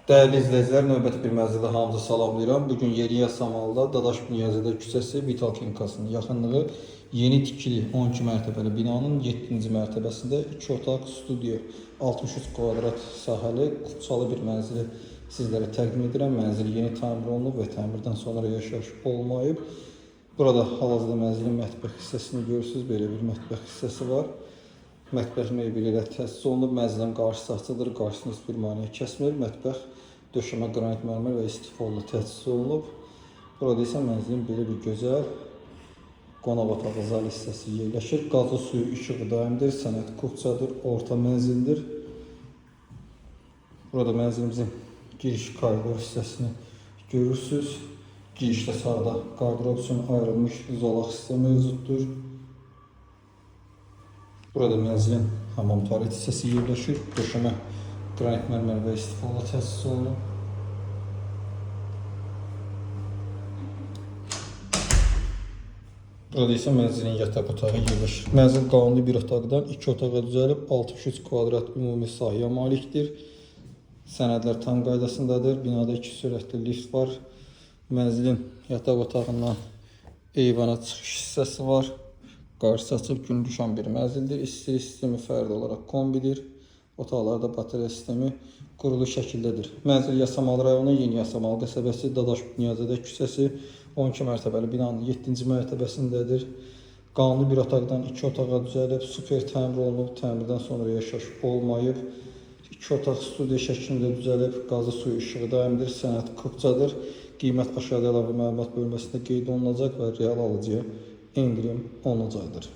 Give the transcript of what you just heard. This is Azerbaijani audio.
Değerli izleyiciler, növbəti bir mənzildə hamınızı salamlayıram. Bugün Yeni Yasamalda Dadaş Bünyazıda küçəsi Vital Klinikasının yaxınlığı yeni tikili 12 mərtəbəli binanın 7-ci mərtəbəsində 2 otaq studiyo 63 kvadrat sahəli Kupçalı bir mənzili sizlərə təqdim edirəm. Mənzil yeni təmir olunub və təmirdən sonra yaşayış olmayıb. Burada hal-hazırda mənzilin mətbəx hissəsini görürsünüz. Belə bir mətbəx hissəsi var. Mətbəx mebeli ilə təchiz olunub. Mənzilin qarşısı açıqdır. Qarşısını heç bir maneə kəsmir. Mətbəx döşəmə qranit mərmər və istifalı təchiz olunub. Burada isə mənzilin belə bir gözəl qonaq otağı zal hissəsi yerləşir. Qazı suyu işığı daimdir. Sənəd kupçadır. Orta mənzildir. Burada mənzilimizin giriş koridor hissəsini görürsünüz. Girişdə sağda qardırop üçün ayrılmış zolaq sistemi mövcuddur. Burada mənzilin hamam tualet hissəsi yerləşir. Döşəmə qranit mərmər və istifalı təchiz olunub. Burada isə mənzilin yataq otağı yerləşir. Mənzil qanuni bir otaqdan 2 otağa düzəlib 63 kvadrat ümumi sahəyə malikdir. Sənədlər tam qaydasındadır. Binada 2 sürətli lift var. Mənzilin yataq otağından eyvana çıxış hissəsi var. Qarşısı açıq gün düşən bir mənzildir. İstilik sistemi fərdi olaraq kombidir. Otaqlarda batarya sistemi qurulu şəkildədir. Mənzil Yasamal rayonu, Yeni Yasamal qəsəbəsi, Dadaş Bünyazıda küçəsi 12 mərtəbəli binanın 7-ci mərtəbəsindədir. Qanuni bir otaqdan 2 otağa düzəlib, super təmir olunub, təmirdən sonra yaşayış olmayıb. 2 otaq studiya şəklində düzəlib, qazı suyu işığı daimdir, sənəd kupçadır. Qiymət aşağıda əlavə məlumat bölməsində qeyd olunacaq və real alıcıya endirim olunacaqdır.